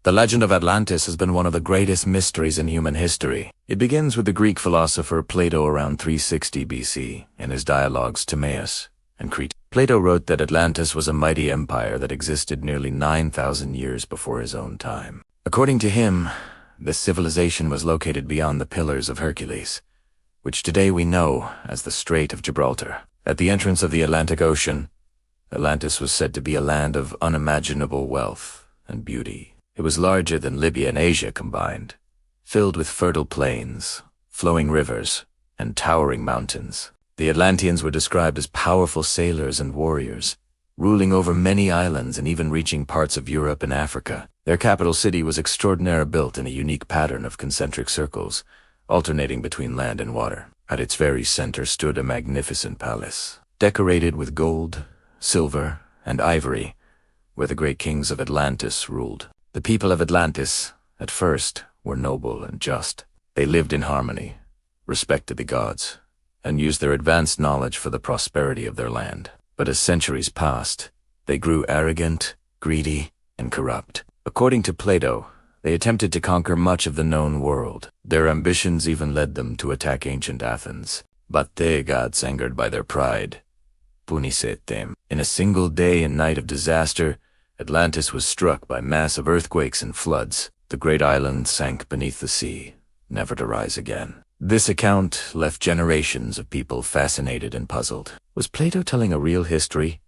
The legend of Atlantis has been one of the greatest mysteries in human history. It begins with the Greek philosopher Plato around 360 BC in his dialogues Timaeus and Crete. Plato wrote that Atlantis was a mighty empire that existed nearly 9,000 years before his own time. According to him, this civilization was located beyond the Pillars of Hercules, which today we know as the Strait of Gibraltar. At the entrance of the Atlantic Ocean, Atlantis was said to be a land of unimaginable wealth and beauty. It was larger than Libya and Asia combined, filled with fertile plains, flowing rivers, and towering mountains. The Atlanteans were described as powerful sailors and warriors, ruling over many islands and even reaching parts of Europe and Africa. Their capital city was extraordinarily built in a unique pattern of concentric circles, alternating between land and water. At its very center stood a magnificent palace, decorated with gold, silver, and ivory, where the great kings of Atlantis ruled. The people of Atlantis, at first, were noble and just. They lived in harmony, respected the gods, and used their advanced knowledge for the prosperity of their land. But as centuries passed, they grew arrogant, greedy, and corrupt. According to Plato, they attempted to conquer much of the known world. Their ambitions even led them to attack ancient Athens. But the gods, angered by their pride, punisset them. In a single day and night of disaster, Atlantis was struck by massive earthquakes and floods. The great island sank beneath the sea, never to rise again. This account left generations of people fascinated and puzzled. Was Plato telling a real history,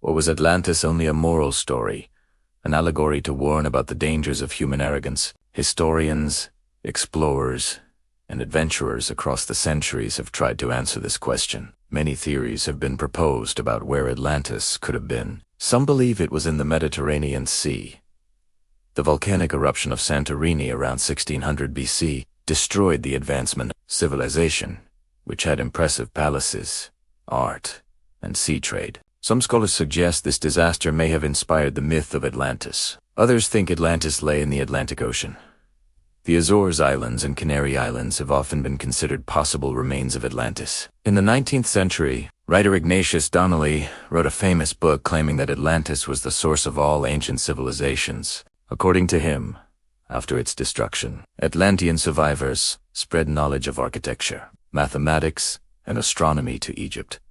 or was Atlantis only a moral story, an allegory to warn about the dangers of human arrogance? Historians, explorers, and adventurers across the centuries have tried to answer this question. Many theories have been proposed about where Atlantis could have been. Some believe it was in the Mediterranean Sea. The volcanic eruption of Santorini around 1600 BC destroyed the advancement of civilization, which had impressive palaces, art, and sea trade. Some scholars suggest this disaster may have inspired the myth of Atlantis. Others think Atlantis lay in the Atlantic Ocean. The Azores Islands and Canary Islands have often been considered possible remains of Atlantis. In the 19th century, writer Ignatius Donnelly wrote a famous book claiming that Atlantis was the source of all ancient civilizations. According to him, after its destruction, Atlantean survivors spread knowledge of architecture, mathematics, and astronomy to Egypt,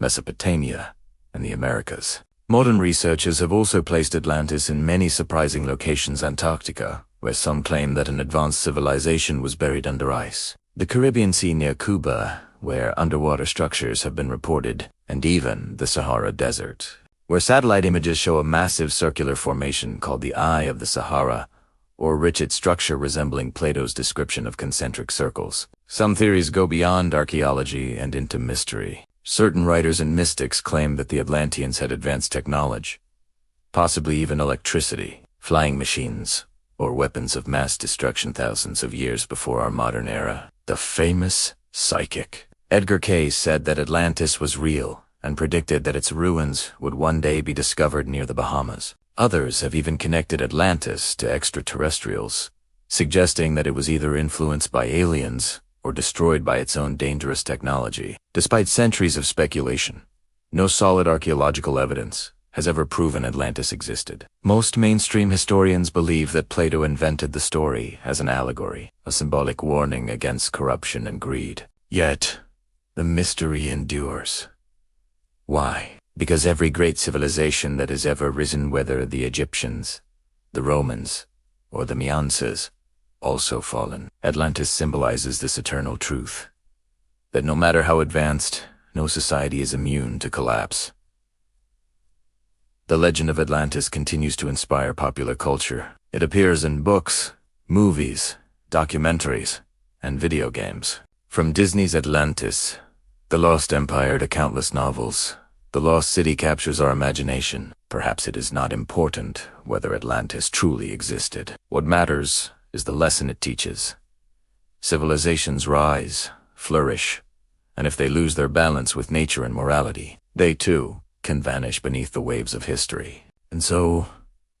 Mesopotamia, and the Americas. Modern researchers have also placed Atlantis in many surprising locations: Antarctica, where some claim that an advanced civilization was buried under ice; the Caribbean Sea near Cuba, where underwater structures have been reported; and even the Sahara Desert, where satellite images show a massive circular formation called the Eye of the Sahara, or rigid structure resembling Plato's description of concentric circles. Some theories go beyond archaeology and into mystery. Certain writers and mystics claim that the Atlanteans had advanced technology, possibly even electricity, flying machines, or weapons of mass destruction thousands of years before our modern era. The famous psychic Edgar Cayce said that Atlantis was real and predicted that its ruins would one day be discovered near the Bahamas. Others have even connected Atlantis to extraterrestrials, suggesting that it was either influenced by aliens or destroyed by its own dangerous technology. Despite centuries of speculation, no solid archaeological evidence has ever proven Atlantis existed. Most mainstream historians believe that Plato invented the story as an allegory, a symbolic warning against corruption and greed. Yet, the mystery endures. Why? Because every great civilization that has ever risen, whether the Egyptians, the Romans, or the Mayans, also fallen. Atlantis symbolizes this eternal truth, that no matter how advanced, no society is immune to collapse. The legend of Atlantis continues to inspire popular culture. It appears in books, movies, documentaries, and video games. From Disney's Atlantis, The Lost Empire, to countless novels, the Lost City captures our imagination. Perhaps it is not important whether Atlantis truly existed. What matters is the lesson it teaches. Civilizations rise, flourish, and if they lose their balance with nature and morality, they too can vanish beneath the waves of history. And so,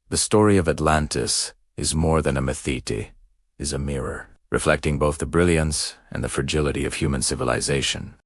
the story of Atlantis is more than a mythete, is a mirror, reflecting both the brilliance and the fragility of human civilization.